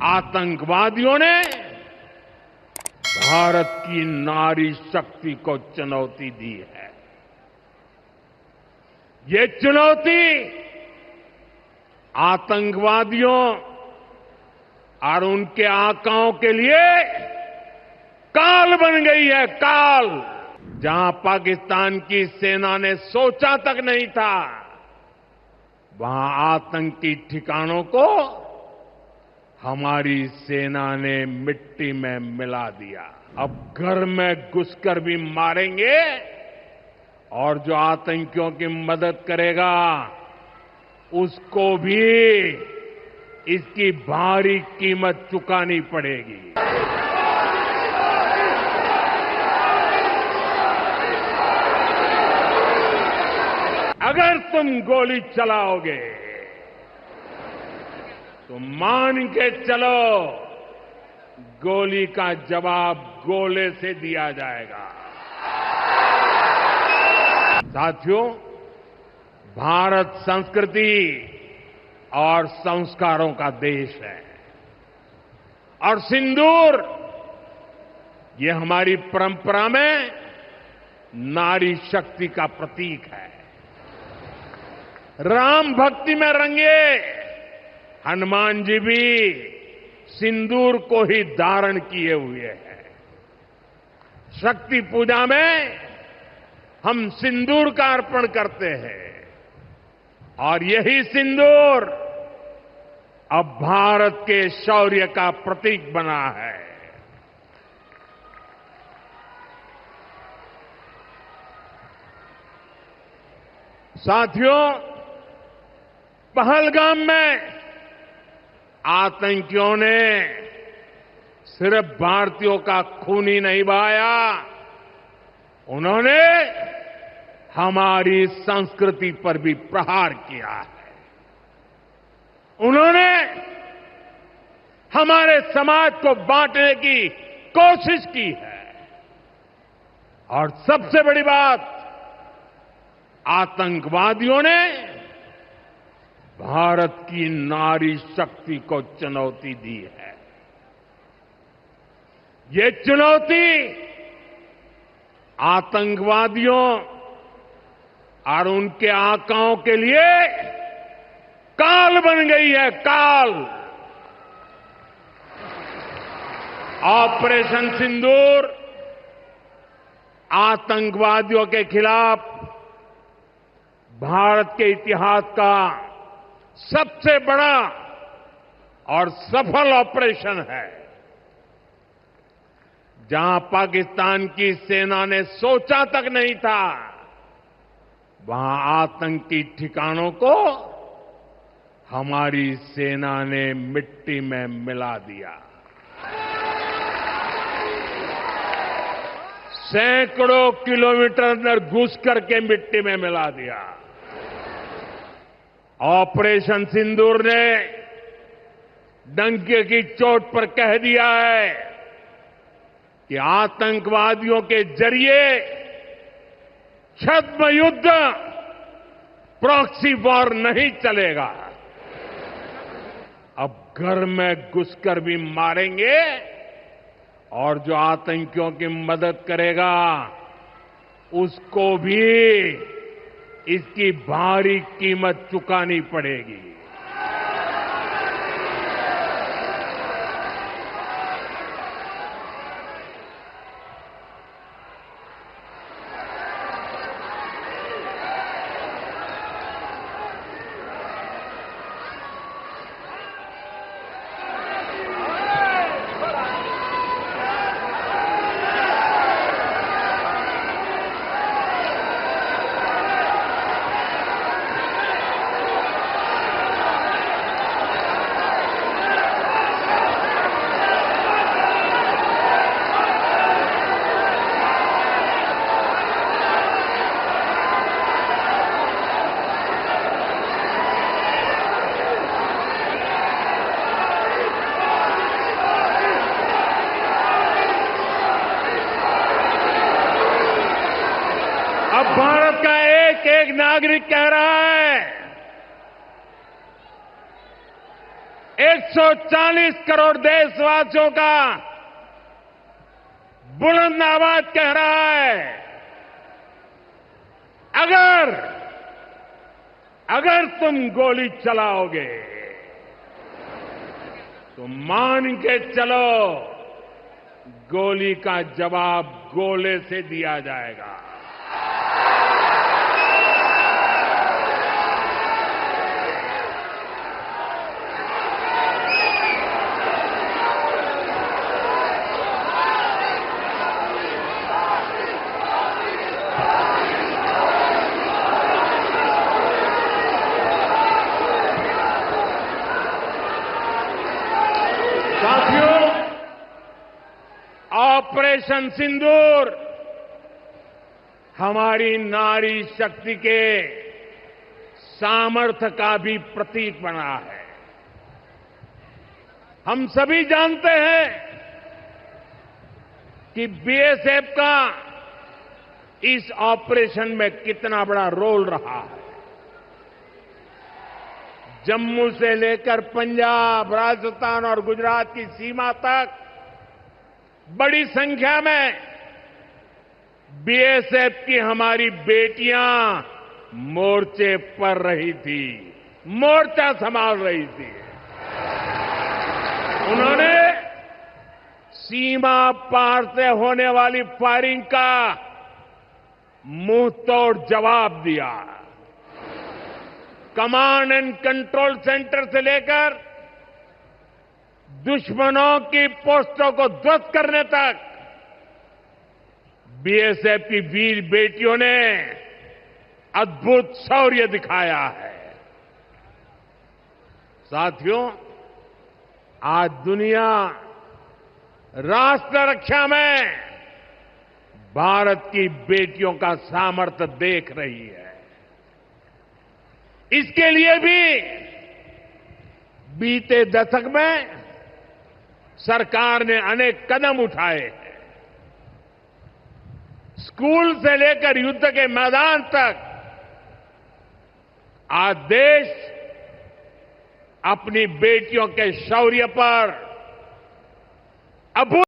आतंकवादियों ने भारत की नारी शक्ति को चुनौती दी है। ये चुनौती आतंकवादियों और उनके आकाओं के लिए काल बन गई है, काल। जहां पाकिस्तान की सेना ने सोचा तक नहीं था, वहां आतंकी ठिकानों को हमारी सेना ने मिट्टी में मिला दिया। अब घर में घुसकर भी मारेंगे और जो आतंकियों की मदद करेगा उसको भी इसकी भारी कीमत चुकानी पड़ेगी। अगर तुम गोली चलाओगे तो मान के चलो, गोली का जवाब गोले से दिया जाएगा। साथियों, भारत संस्कृति और संस्कारों का देश है और सिंदूर ये हमारी परंपरा में नारी शक्ति का प्रतीक है। राम भक्ति में रंगे हनुमान जी भी सिंदूर को ही धारण किए हुए हैं। शक्ति पूजा में हम सिंदूर का अर्पण करते हैं और यही सिंदूर अब भारत के शौर्य का प्रतीक बना है। साथियों, पहलगाम में आतंकियों ने सिर्फ भारतीयों का खून ही नहीं बहाया, उन्होंने हमारी संस्कृति पर भी प्रहार किया है। उन्होंने हमारे समाज को बांटने की कोशिश की है और सबसे बड़ी बात, आतंकवादियों ने भारत की नारी शक्ति को चुनौती दी है। ये चुनौती आतंकवादियों और उनके आकाओं के लिए काल बन गई है, काल। ऑपरेशन सिंदूर आतंकवादियों के खिलाफ भारत के इतिहास का सबसे बड़ा और सफल ऑपरेशन है। जहां पाकिस्तान की सेना ने सोचा तक नहीं था, वहां आतंकी ठिकानों को हमारी सेना ने मिट्टी में मिला दिया। सैकड़ों किलोमीटर अंदर घुस करके मिट्टी में मिला दिया। ऑपरेशन सिंदूर ने डंके की चोट पर कह दिया है कि आतंकवादियों के जरिए छद्म युद्ध, प्रॉक्सी वॉर नहीं चलेगा। अब घर में घुसकर भी मारेंगे और जो आतंकियों की मदद करेगा उसको भी इसकी भारी कीमत चुकानी पड़ेगी। अब भारत का एक एक नागरिक कह रहा है, 140 करोड़ देशवासियों का बुलंद आवाज कह रहा है, अगर तुम गोली चलाओगे तो मान के चलो गोली का जवाब गोले से दिया जाएगा। साथियों, ऑपरेशन सिंदूर हमारी नारी शक्ति के सामर्थ्य का भी प्रतीक बना है। हम सभी जानते हैं कि बीएसएफ का इस ऑपरेशन में कितना बड़ा रोल रहा है। जम्मू से लेकर पंजाब, राजस्थान और गुजरात की सीमा तक बड़ी संख्या में बीएसएफ की हमारी बेटियां मोर्चे पर रही थी, मोर्चा संभाल रही थी। उन्होंने सीमा पार से होने वाली फायरिंग का मुंहतोड़ जवाब दिया। कमांड एंड कंट्रोल सेंटर से लेकर दुश्मनों की पोस्टों को ध्वस्त करने तक बीएसएफ की वीर बेटियों ने अद्भुत शौर्य दिखाया है। साथियों, आज दुनिया राष्ट्र रक्षा में भारत की बेटियों का सामर्थ्य देख रही है। इसके लिए भी बीते दशक में सरकार ने अनेक कदम उठाए हैं। स्कूल से लेकर युद्ध के मैदान तक आज देश अपनी बेटियों के शौर्य पर अभूत